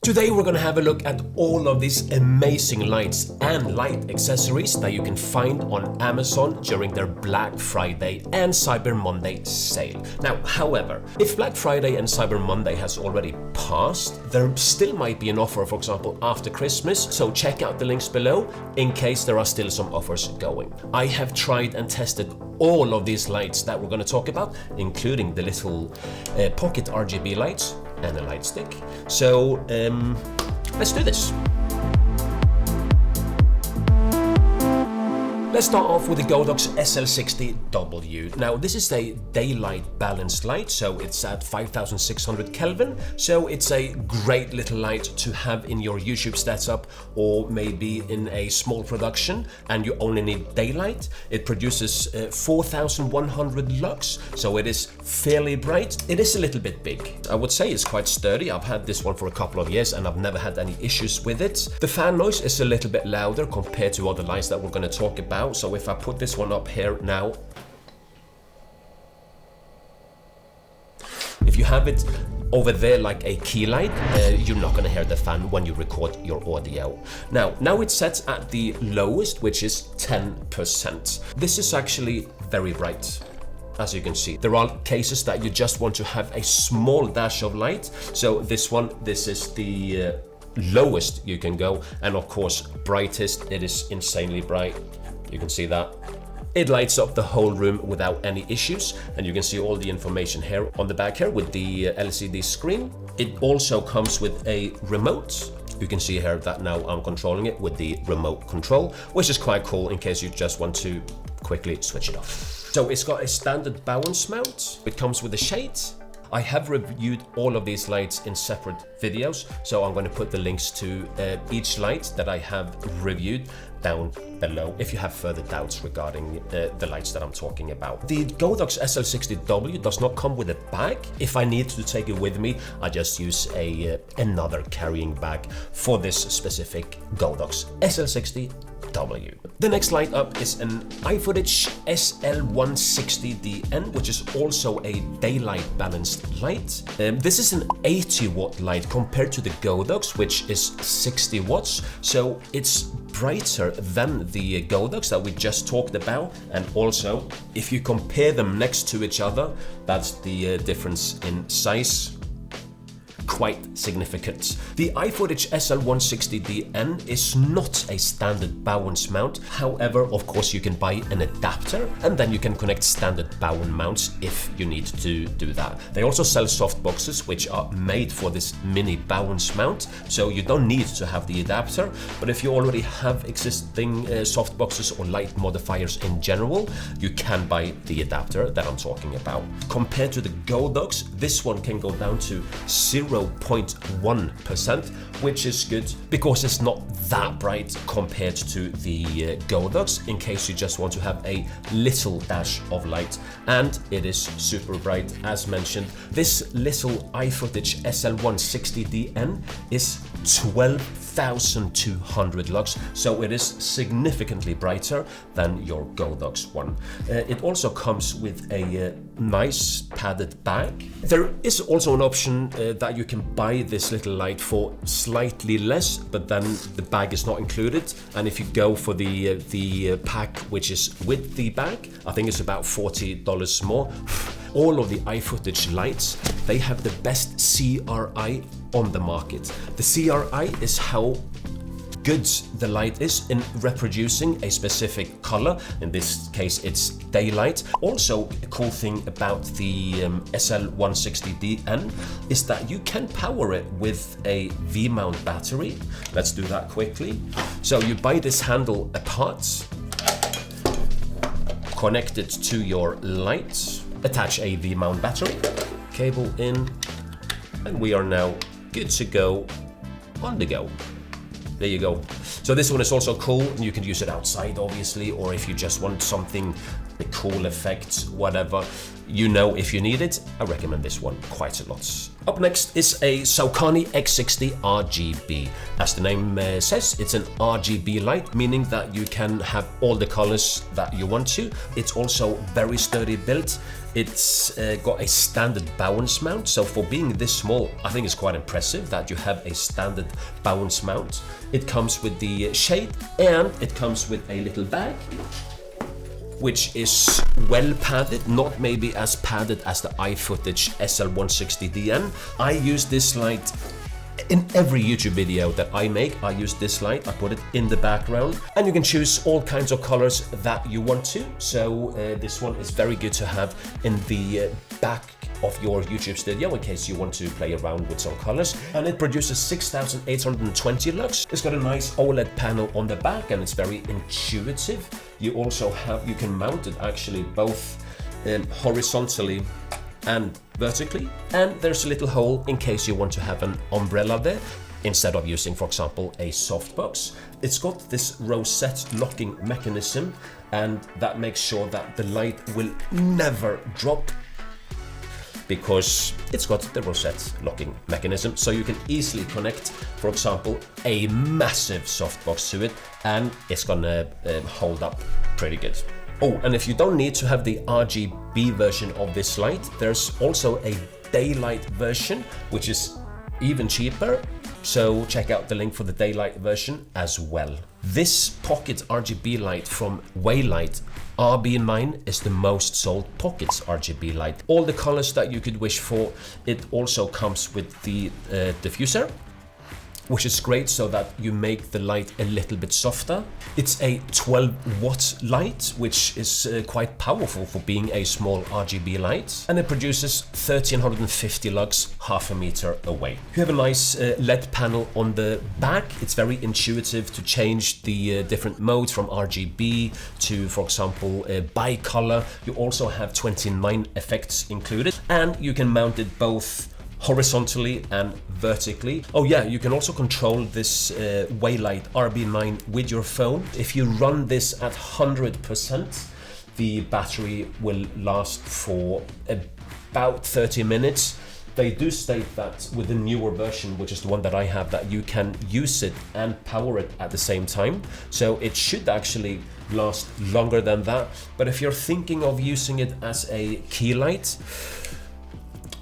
Today we're gonna have a look at all of these amazing lights and light accessories that you can find on Amazon during their Black Friday and Cyber Monday sale. Now, however, if Black Friday and Cyber Monday has already passed, there still might be an offer, for example, after Christmas, so check out the links below in case there are still some offers going. I have tried and tested all of these lights that we're gonna talk about, including the little pocket RGB lights and a light stick. So let's do this. Let's start off with the Godox SL60w. Now this is a daylight balanced light, so it's at 5600 Kelvin, so it's a great little light to have in your YouTube setup or maybe in a small production and you only need daylight. It produces 4100 lux, so it is fairly bright. It is a little bit big. I would say it's quite sturdy. I've had this one for a couple of years and I've never had any issues with it. The fan noise is a little bit louder compared to other lights that we're going to talk about. So if I put this one up here now, if you have it over there like a key light, you're not going to hear the fan when you record your audio. Now it's set at the lowest, which is 10%. This is actually very bright. As you can see, there are cases that you just want to have a small dash of light. So this is the lowest you can go, and of course brightest, it is insanely bright. You can see that. It lights up the whole room without any issues, and you can see all the information here on the back here with the LCD screen. It also comes with a remote. You can see here that now I'm controlling it with the remote control, which is quite cool in case you just want to quickly switch it off. So it's got a standard balance mount. It comes with a shade. I have reviewed all of these lights in separate videos, so I'm going to put the links to each light that I have reviewed down below if you have further doubts regarding the lights that I'm talking about. The Godox SL60w does not come with a bag. If I need to take it with me, I just use another carrying bag for this specific Godox SL60W. The next light up is an IFootage SL160DN, which is also a daylight balanced light. This is an 80 watt light compared to the Godox, which is 60 watts. So it's brighter than the Godox that we just talked about. And also, if you compare them next to each other, that's the difference in size. Quite significant. The IFootage SL160DN is not a standard balance mount. However, of course, you can buy an adapter and then you can connect standard balance mounts if you need to do that. They also sell softboxes which are made for this mini balance mount, so you don't need to have the adapter. But if you already have existing softboxes or light modifiers in general, you can buy the adapter that I'm talking about. Compared to the Godox, this one can go down to 0.1%, which is good because it's not that bright compared to the Godox, in case you just want to have a little dash of light, and it is super bright as mentioned. This little IFootage SL160DN is 12,200 lux, so it is significantly brighter than your Godox one. It also comes with a nice padded bag. There is also an option that you can buy this little light for slightly less, but then the bag is not included. And if you go for the pack which is with the bag, I think it's about $40 more. All of the iFootage lights, they have the best CRI on the market. The CRI is how good the light is in reproducing a specific color. In this case, it's daylight. Also, a cool thing about the SL160DN is that you can power it with a V-mount battery. Let's do that quickly. So you buy this handle apart, connect it to your light, attach a V-mount battery, cable in, and we are now good to go on the go. There you go. So this one is also cool. You can use it outside, obviously, or if you just want something, the cool effects, whatever. you know if you need it, I recommend this one quite a lot. Up next is a Sokani X60 RGB. As the name says, it's an RGB light, meaning that you can have all the colors that you want to. It's also very sturdy built. It's got a standard bounce mount, so for being this small, I think it's quite impressive that you have a standard bounce mount. It comes with the shade, and it comes with a little bag, which is well padded, not maybe as padded as the iFootage SL160DN. I use this light in every YouTube video that I make. I use this light, I put it in the background, and you can choose all kinds of colors that you want to. So this one is very good to have in the back of your YouTube studio in case you want to play around with some colors. And it produces 6820 lux. It's got a nice OLED panel on the back and it's very intuitive. You also have, you can mount it actually both horizontally and vertically, and there's a little hole in case you want to have an umbrella there instead of using, for example, a softbox. It's got this rosette locking mechanism, and that makes sure that the light will never drop because it's got the rosette locking mechanism, so you can easily connect, for example, a massive softbox to it, and it's gonna hold up pretty good. Oh, and if you don't need to have the RGB version of this light, there's also a daylight version, which is even cheaper. So check out the link for the daylight version as well. This pocket RGB light from Weeylite RB9 is the most sold pockets RGB light. All the colors that you could wish for. It also comes with the diffuser, which is great so that you make the light a little bit softer. It's a 12-watt light, which is quite powerful for being a small RGB light. And it produces 1350 lux, half a meter away. You have a nice LED panel on the back. It's very intuitive to change the different modes from RGB to, for example, bicolor. You also have 29 effects included, and you can mount it both horizontally and vertically. Oh yeah, you can also control this Weeylite RB9 with your phone. If you run this at 100%, the battery will last for about 30 minutes. They do state that with the newer version, which is the one that I have, that you can use it and power it at the same time. So it should actually last longer than that. But if you're thinking of using it as a key light,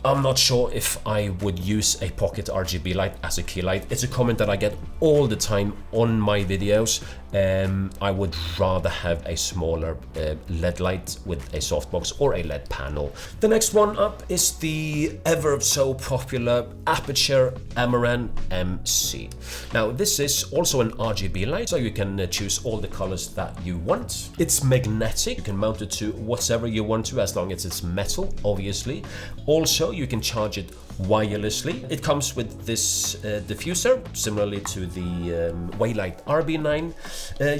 I'm not sure if I would use a pocket RGB light as a key light. It's a comment that I get all the time on my videos. I would rather have a smaller LED light with a softbox or a LED panel. The next one up is the ever so popular Aputure Amaran MC. Now this is also an RGB light, so you can choose all the colors that you want. It's magnetic. You can mount it to whatever you want to, as long as it's metal, obviously. Also, you can charge it wirelessly. It comes with this diffuser, similarly to the Weeylite RB9.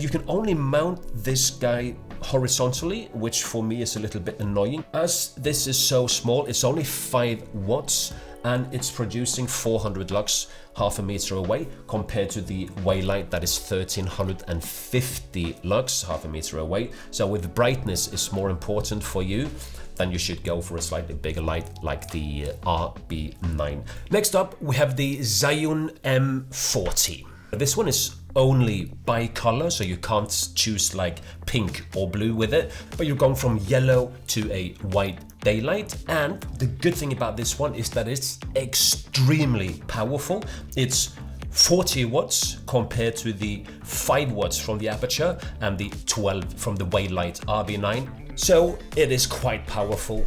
You can only mount this guy horizontally, which for me is a little bit annoying. As this is so small, it's only 5 watts and it's producing 400 lux, half a meter away, compared to the Weeylite that is 1350 lux, half a meter away. So with brightness is more important for you, then you should go for a slightly bigger light like the RB9. Next up, we have the Zhiyun M40. This one is only bicolor, so you can't choose like pink or blue with it, but you're going from yellow to a white daylight. And the good thing about this one is that it's extremely powerful. It's 40 watts compared to the 5 watts from the Aputure and the 12 from the Weeylite RB9. So it is quite powerful.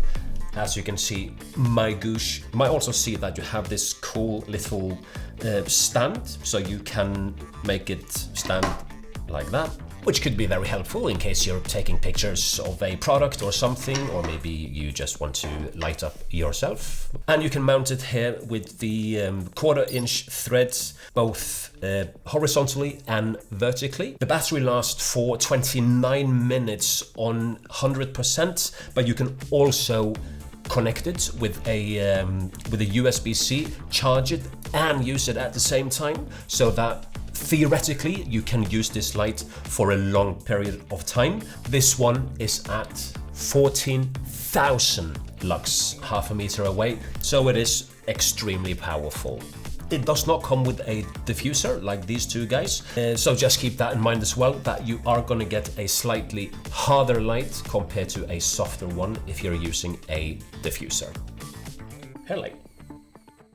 As you can see, my gosh. You might also see that you have this cool little stand, so you can make it stand like that, which could be very helpful in case you're taking pictures of a product or something, or maybe you just want to light up yourself. And you can mount it here with the 1/4-inch threads, both horizontally and vertically. The battery lasts for 29 minutes on 100%, but you can also connect it with a USB-C, charge it and use it at the same time, so that theoretically you can use this light for a long period of time. This one is at 14,000 lux, half a meter away, so it is extremely powerful. It does not come with a diffuser like these two guys, so just keep that in mind as well, that you are going to get a slightly harder light compared to a softer one if you're using a diffuser. Hello.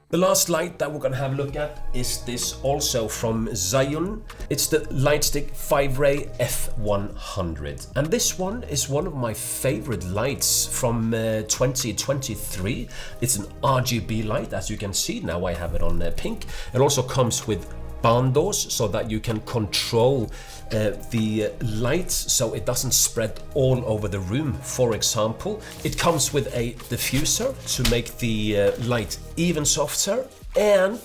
The last light that we're going to have a look at is this, also from Zhiyun. It's the Zhiyun Fiveray F100. And this one is one of my favorite lights from 2023. It's an RGB light, as you can see. Now I have it on pink. It also comes with barn doors so that you can control the light so it doesn't spread all over the room, for example. It comes with a diffuser to make the light even softer, and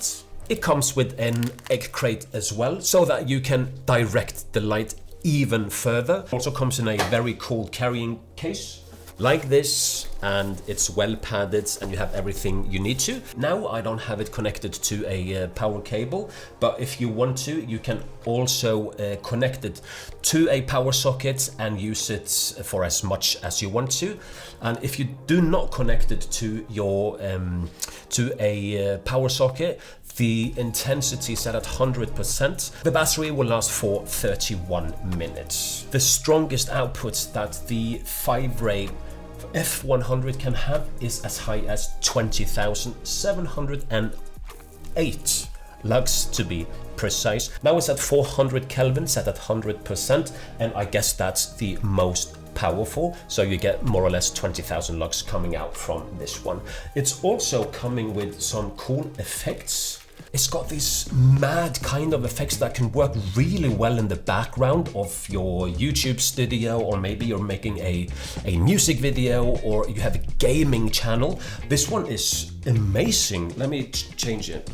it comes with an egg crate as well so that you can direct the light even further. It also comes in a very cool carrying case like this, and it's well padded and you have everything you need to. Now I don't have it connected to a power cable, but if you want to, you can also connect it to a power socket and use it for as much as you want to. And if you do not connect it to your to a power socket, the intensity is set at 100%. The battery will last for 31 minutes. The strongest output that the Fiveray F100 can have is as high as 20,708 lux to be precise. Now it's at 400 Kelvin, set at 100%, and I guess that's the most powerful, so you get more or less 20,000 lux coming out from this one. It's also coming with some cool effects. It's got these mad kind of effects that can work really well in the background of your YouTube studio, or maybe you're making a music video, or you have a gaming channel. This one is amazing. Let me change it.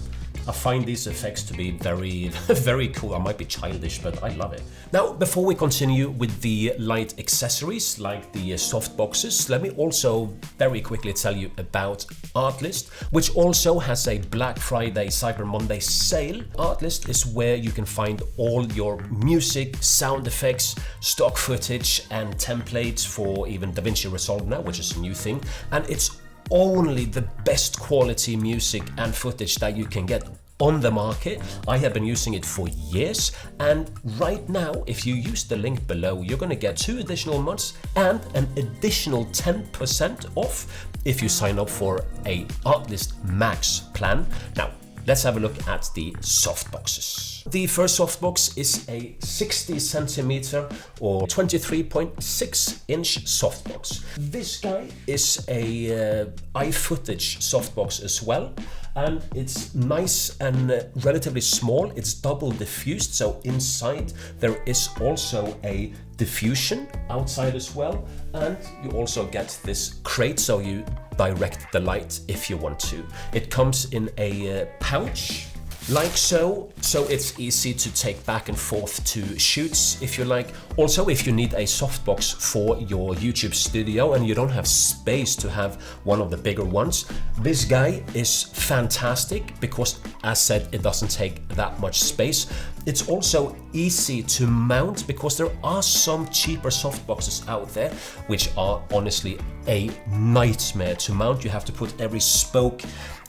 I find these effects to be very, very cool. I might be childish, but I love it. Now, before we continue with the light accessories like the softboxes, let me also very quickly tell you about ARTLIST, which also has a Black Friday, Cyber Monday sale. ARTLIST is where you can find all your music, sound effects, stock footage, and templates for even DaVinci Resolve now, which is a new thing. And it's only the best quality music and footage that you can get on the market. I have been using it for years, and right now, if you use the link below, you're going to get 2 additional months and an additional 10% off if you sign up for a ARTLIST Max plan. Now, let's have a look at the softboxes. The first softbox is a 60 centimeter or 23.6 inch softbox. This guy is a IFootage softbox as well, and it's nice and relatively small. It's double diffused, so inside there is also a diffusion outside as well, and you also get this crate so you direct the light if you want to. It comes in a pouch like so it's easy to take back and forth to shoots if you like. Also, if you need a softbox for your YouTube studio and you don't have space to have one of the bigger ones, this guy is fantastic because, as said, it doesn't take that much space. It's also easy to mount because there are some cheaper softboxes out there which are honestly a nightmare to mount. You have to put every spoke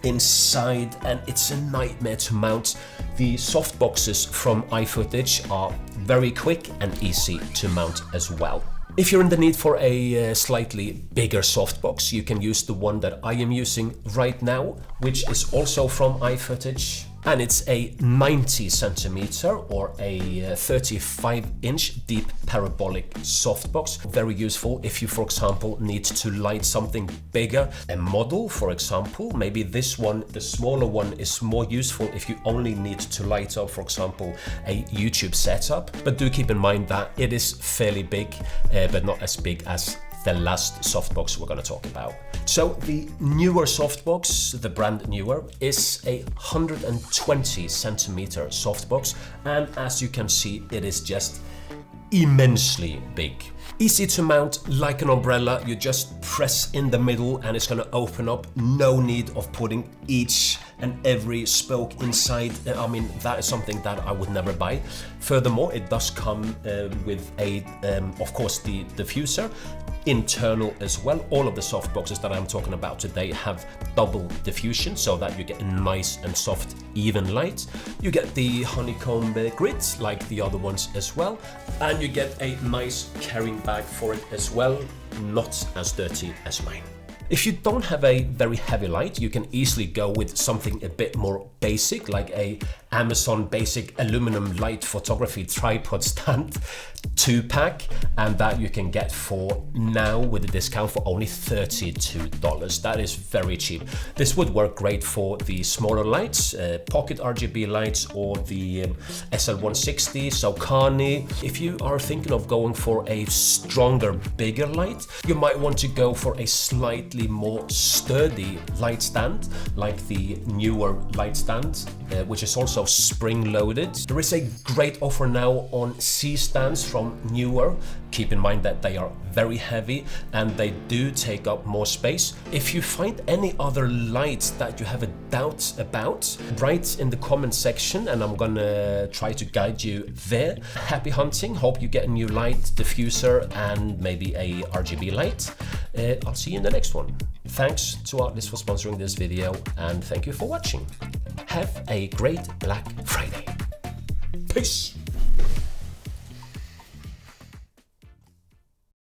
inside and it's a nightmare to mount. The softboxes from iFootage are very quick and easy to mount as well. If you're in the need for a slightly bigger softbox, you can use the one that I am using right now, which is also from iFootage. And it's a 90 centimeter or a 35 inch deep parabolic softbox. Very useful if you, for example, need to light something bigger. A model, for example, maybe this one, the smaller one, is more useful if you only need to light up, for example, a YouTube setup. But do keep in mind that it is fairly big, but not as big as the last softbox we're going to talk about. So the Neewer softbox, the brand Neewer, is a 120 centimeter softbox, and as you can see, it is just immensely big. Easy to mount like an umbrella. You just press in the middle and it's going to open up. No need of putting each and every spoke inside. I mean, that is something that I would never buy. Furthermore, it does come with a, of course, the diffuser, internal as well. All of the softboxes that I'm talking about today have double diffusion so that you get a nice and soft, even light. You get the honeycomb grid like the other ones as well, and you get a nice carrying bag for it as well, not as dirty as mine. If you don't have a very heavy light, you can easily go with something a bit more basic, like a Amazon basic aluminum light photography tripod stand 2-pack, and that you can get for now with a discount for only $32. That is very cheap. This would work great for the smaller lights, pocket RGB lights, or the SL160, Sokani. If you are thinking of going for a stronger, bigger light, you might want to go for a slightly more sturdy light stand, like the Neewer light stand, which is also spring-loaded. There is a great offer now on C-stands from Neewer. Keep in mind that they are very heavy and they do take up more space. If you find any other lights that you have a doubt about, write in the comment section and I'm gonna try to guide you there. Happy hunting, hope you get a new light, diffuser, and maybe a RGB light. I'll see you in the next one. Thanks to ARTLIST for sponsoring this video, and thank you for watching. Have a great Black Friday. Peace.